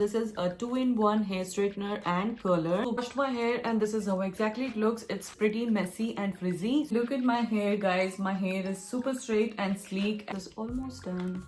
This is a 2-in-1 hair straightener and curler. So washed my hair and this is how exactly it looks. It's pretty messy and frizzy. Look at my hair, guys. My hair is super straight and sleek. It's almost done.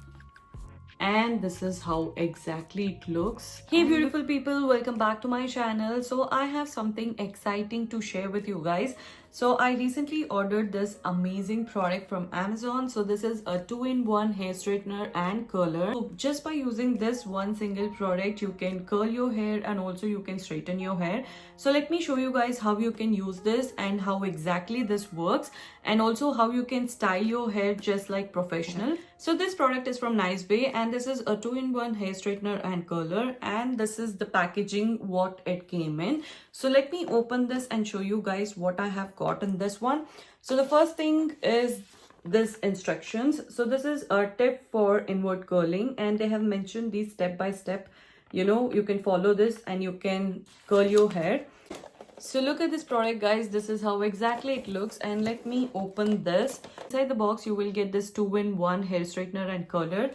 And this is how exactly it looks. Hey beautiful people, welcome back to my channel. So I have something exciting to share with you guys. So I recently ordered this amazing product from Amazon. So this is a 2-in-1 hair straightener and curler. So just by using this one single product, you can curl your hair and also you can straighten your hair. So let me show you guys how you can use this and how exactly this works, and also how you can style your hair just like professional. So this product is from NiceBay and this is a 2-in-1 hair straightener and curler, and this is the packaging what it came in. So let me open this and show you guys what I have got in this one. So the first thing is this instructions. So this is a tip for inward curling and they have mentioned these step by step. You can follow this and you can curl your hair. So look at this product, guys. This is how exactly it looks, and let me open this. Inside the box you will get this 2-in-1 hair straightener and curler,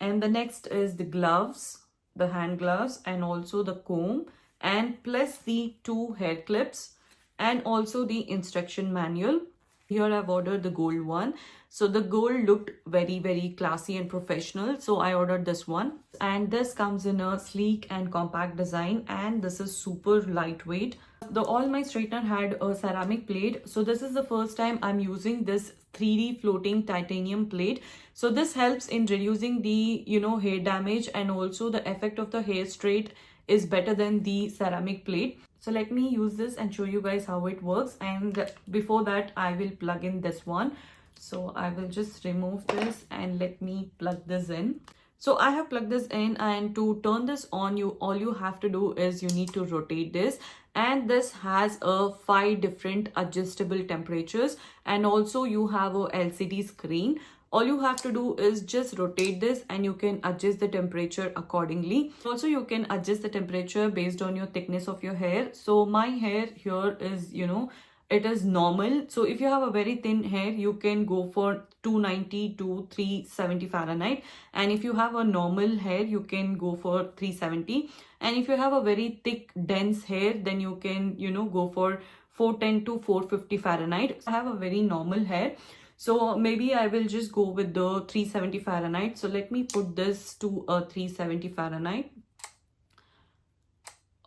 and the next is the gloves, the hand gloves, and also the comb, and plus the 2 hair clips, and also the instruction manual. Here I've ordered the gold one. So the gold looked very classy and professional, so I ordered this one. And this comes in a sleek and compact design, and this is super lightweight. All my straightener had a ceramic plate, so this is the first time I'm using this 3D floating titanium plate. So this helps in reducing the hair damage, and also the effect of the hair straight is better than the ceramic plate. So let me use this and show you guys how it works, and before that I will plug in this one. So I will just remove this and let me plug this in. So I have plugged this in, and to turn this on, all you have to do is you need to rotate this, and this has a 5 different adjustable temperatures, and also you have a LCD screen. All you have to do is just rotate this and you can adjust the temperature accordingly. Also you can adjust the temperature based on your thickness of your hair. So my hair here is it is normal. So if you have a very thin hair, you can go for 290 to 370 Fahrenheit. And if you have a normal hair, you can go for 370. And if you have a very thick, dense hair, then you can, go for 410 to 450 Fahrenheit. So I have a very normal hair, so maybe I will just go with the 370 Fahrenheit. So let me put this to a 370 Fahrenheit.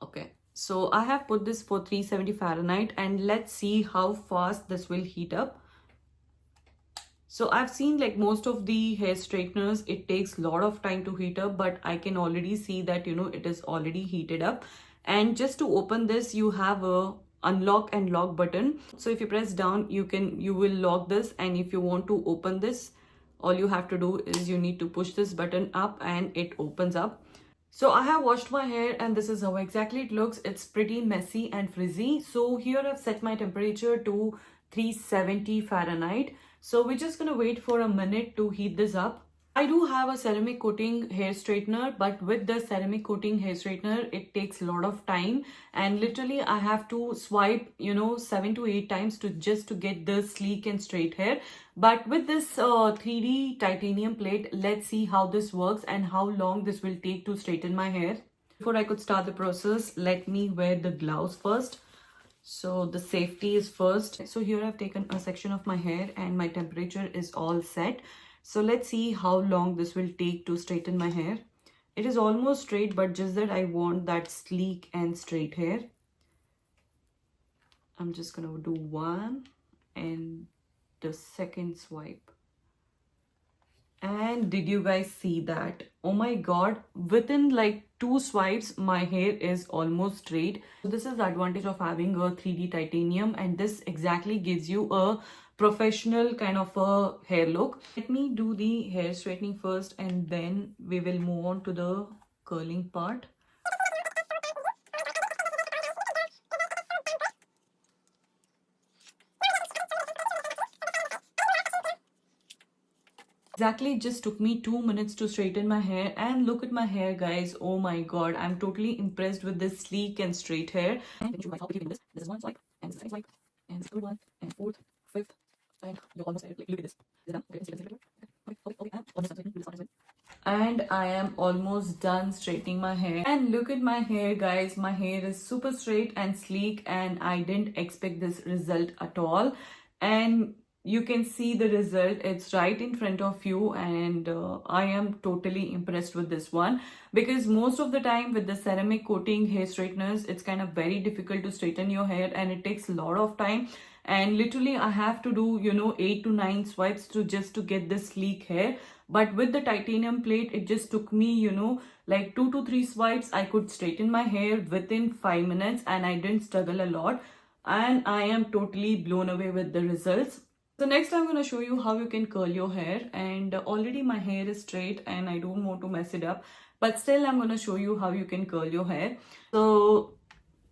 Okay. So I have put this for 370 Fahrenheit, and let's see how fast this will heat up. So I've seen like most of the hair straighteners, it takes a lot of time to heat up, but I can already see that, it is already heated up. And just to open this, you have a unlock and lock button. So if you press down, you will lock this, and if you want to open this, all you have to do is you need to push this button up and it opens up. So I have washed my hair and this is how exactly it looks. It's pretty messy and frizzy. So here I've set my temperature to 370 Fahrenheit. So we're just gonna wait for a minute to heat this up. I do have a ceramic coating hair straightener, but with the ceramic coating hair straightener, it takes a lot of time, and literally I have to swipe 7 to 8 times to get the sleek and straight hair. But with this 3D titanium plate, let's see how this works and how long this will take to straighten my hair. Before I could start the process, let me wear the gloves first. So the safety is first. So here I've taken a section of my hair and my temperature is all set. So let's see how long this will take to straighten my hair. It is almost straight, but just that I want that sleek and straight hair. I'm just gonna do one and the second swipe. And did you guys see that? Oh my god, within like 2 swipes my hair is almost straight. So this is the advantage of having a 3D titanium, and this exactly gives you a professional kind of a hair look. Let me do the hair straightening first, and then we will move on to the curling part. Exactly, it just took me 2 minutes to straighten my hair, and look at my hair, guys. Oh my god, I'm totally impressed with this sleek and straight hair. And you might help with this. This is one swipe, and this is the second swipe, and this is the third one, and fourth, fifth, and you're almost there. Like, look at this. Is it done? Okay, let's see. Okay, and almost done. Do this one as well. and I am almost done straightening my hair. And look at my hair, guys. My hair is super straight and sleek, and I didn't expect this result at all. And you can see the result, it's right in front of you, and I am totally impressed with this one, because most of the time with the ceramic coating hair straighteners, it's kind of very difficult to straighten your hair and it takes a lot of time, and literally I have to do 8 to 9 swipes to get this sleek hair. But with the titanium plate, it just took me like 2 to 3 swipes. I could straighten my hair within 5 minutes and I didn't struggle a lot, and I am totally blown away with the results. So next I'm going to show you how you can curl your hair, and already my hair is straight and I don't want to mess it up, but still I'm going to show you how you can curl your hair. So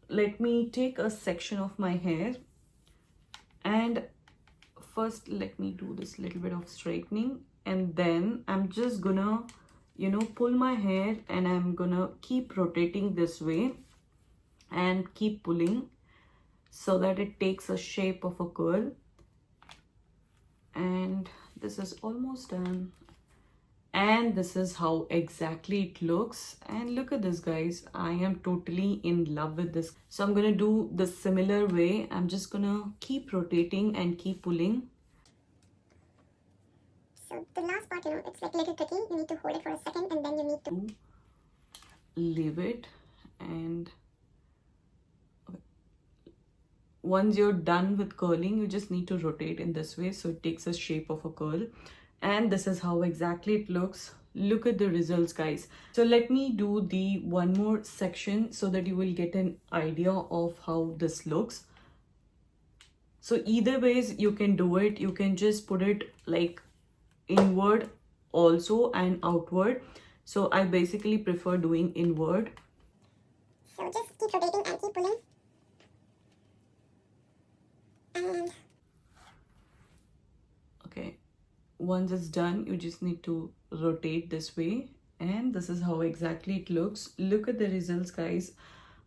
let me take a section of my hair, and first let me do this little bit of straightening, and then I'm just gonna pull my hair, and I'm gonna keep rotating this way and keep pulling so that it takes a shape of a curl. And this is almost done, and this is how exactly it looks. And look at this, guys, I am totally in love with this. So I'm gonna do the similar way. I'm just gonna keep rotating and keep pulling. So the last part, it's like a little tricky. You need to hold it for a second, and then you need to leave it. And once you're done with curling, you just need to rotate in this way so it takes a shape of a curl. And this is how exactly it looks. Look at the results, guys. So let me do the one more section so that you will get an idea of how this looks. So either ways you can do it. You can just put it like inward also and outward. So I basically prefer doing inward. So just keep rotating and keep pulling. And okay, once it's done, you just need to rotate this way, and this is how exactly it looks. Look at the results, guys.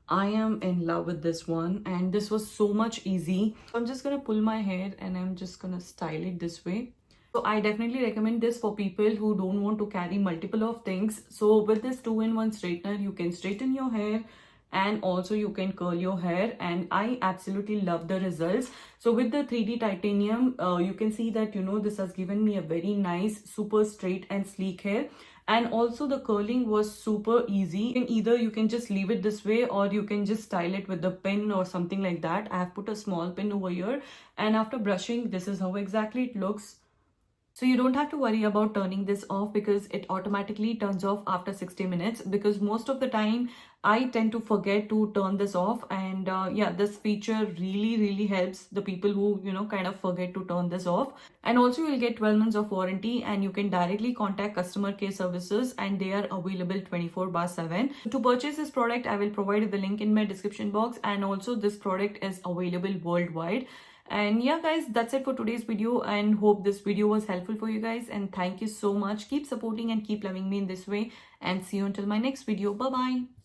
I am in love with this one, and this was so much easy. So I'm just gonna pull my hair and I'm just gonna style it this way. So I definitely recommend this for people who don't want to carry multiple of things. So with this 2-in-1 straightener, you can straighten your hair and also you can curl your hair, and I absolutely love the results. So with the 3D titanium, you can see that this has given me a very nice, super straight and sleek hair. And also the curling was super easy, and either you can just leave it this way or you can just style it with the pin or something like that. I have put a small pin over here, and after brushing, this is how exactly it looks. So you don't have to worry about turning this off, because it automatically turns off after 60 minutes, because most of the time I tend to forget to turn this off. And yeah, this feature really helps the people who kind of forget to turn this off. And also you'll get 12 months of warranty, and you can directly contact customer care services, and they are available 24/7. To purchase this product, I will provide the link in my description box, and also this product is available worldwide. And yeah, guys, that's it for today's video, and hope this video was helpful for you guys. And thank you so much. Keep supporting and keep loving me in this way, and see you until my next video. Bye bye.